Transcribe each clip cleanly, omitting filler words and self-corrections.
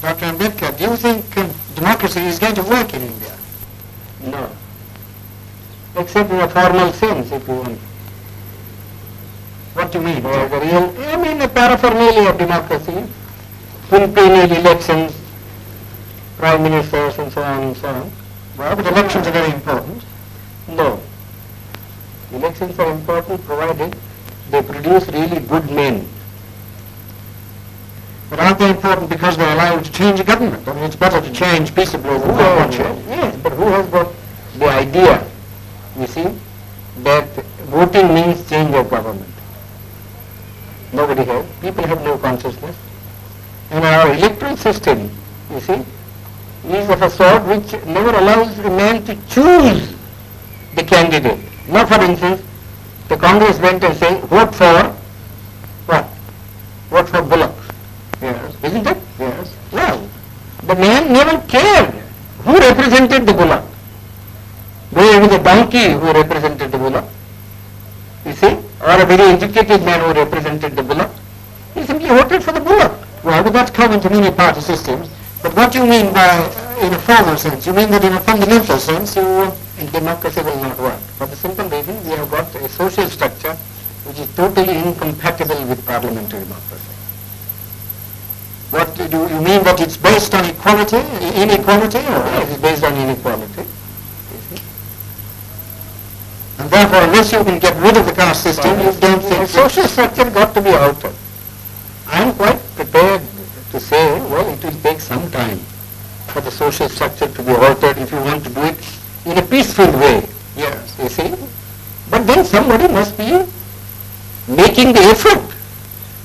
Dr. Ambedkar, do you think democracy is going to work in India? No. Except in a formal sense, if you want. What do you mean? I mean a paraphernalia of democracy, quinquennial elections, prime ministers and so on and so on. Well, but elections are very important. No. Elections are important provided they produce really good men. But aren't they important because they're allowed to change a government? I mean, it's better to change peaceably than not one change. Yes, but who has got the idea, you see, that voting means change of government? Nobody has. People have no consciousness. And our electoral system, you see, is of a sort which never allows a man to choose the candidate. Now, for instance, the Congress went and said, vote for what? Vote for Bullock. Yes. Isn't it? Yes. Well, the man never cared who represented the Bullock. Though it was a donkey who represented the Bullock, you see, or a very educated man who represented the Bullock, he simply voted for the Bullock. Well, but that's common to many party systems. But what do you mean by, in a formal sense? You mean that in a fundamental sense, democracy will not work. For the simple reason, we have got a social structure which is totally incompatible with parliamentary democracy. what do you mean that it's based on equality, inequality? Or? It is based on inequality. And therefore, unless you can get rid of the caste system, you don't think... The social structure got to be altered. I am quite prepared to say, well, it will take some time for the social structure to be altered if you want to do it in a peaceful way. Yes. You see? But then somebody must be making the effort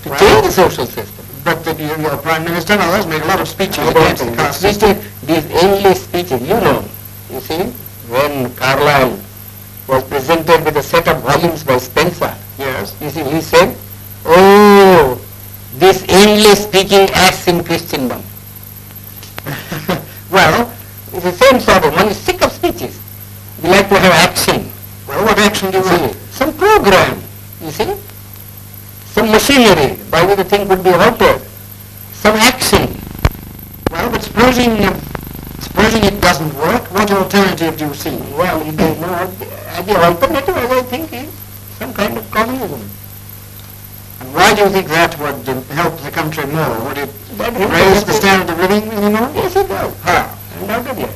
to change the social system. But your Prime Minister and others make a lot of speeches I against don't the think caste system. these endless speeches, you see, when Carlyle was presented with a set of volumes by Spencer, Yes. you see, he said, oh, this endless speaking acts in Christendom. Well, it's the same sort of, one is sick of speeches. We like to have action. Well, what action do you See, want? some program, you see, some machinery by which the thing could be altered, some action. Well, but supposing it doesn't work, what alternative do you see? Well, the alternative, as I think, is some kind of communism. And why do you think that would help the country more? Would it That would raise help the it. standard of living anymore? Yes, it does. How? Undoubtedly.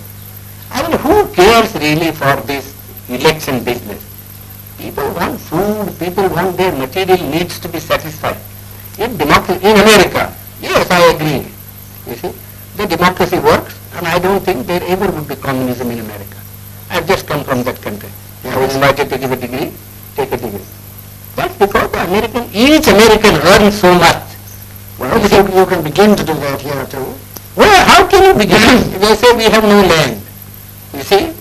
I mean, who cares really for this election business? People want food, people want their material needs to be satisfied. In democracy, in America, yes, I agree. You see, the democracy works, and I don't think there ever would be communism in America. I've just come from that country. I was invited to give a degree, take a degree. That's because each American earns so much. Well, but you can begin to do that here too. Well, how can you begin? They say we have no land. You see,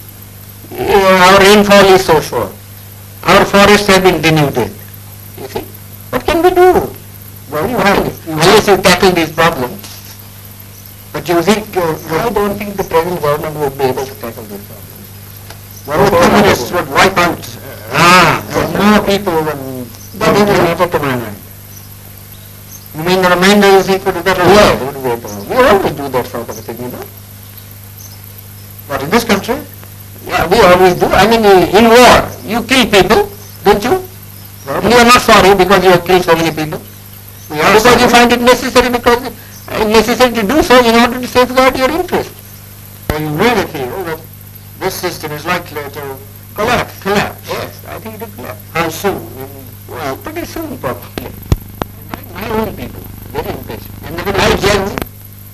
our rainfall is so short. Our forests have been denuded. You see, what can we do? Well, you have. Unless you tackle these problems. But do you think... I don't think the present government would be able to tackle these problems. well, the communists would wipe out more people than... That doesn't matter to my mind. You mean the remainder you think would be better? Yes, would be able. We always do that sort of a thing, you know. But in this country? Yeah, we always do. I mean, in war, you kill people, don't you? Well, You are not sorry because you have killed so many people. we are Because you sorry. find it necessary necessary to do so in order to safeguard your interest. Well, you really feel that this system is likely to collapse. Yes, I think it will collapse. How soon? Well, pretty soon probably. My own people, very impatient. And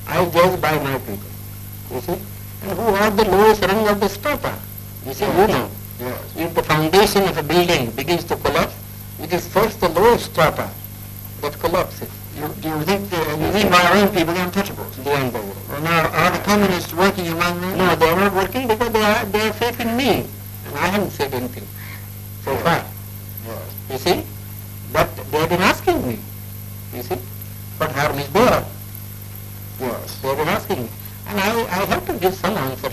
I judge by my people, you see. And who are the lowest rung of the strata? You see, you know. Yes. If the foundation of a building begins to collapse, it is first the lowest strata that collapses. Do you think you mean by our own people, the untouchables? The unbelievable. Well, now, are the communists working among them? No, they are not working because they have faith in me. And I haven't said anything so far. Yes. You see? But they have been asking me. You see? What harm is there? Yes. They have been asking me. And I have to give some answer.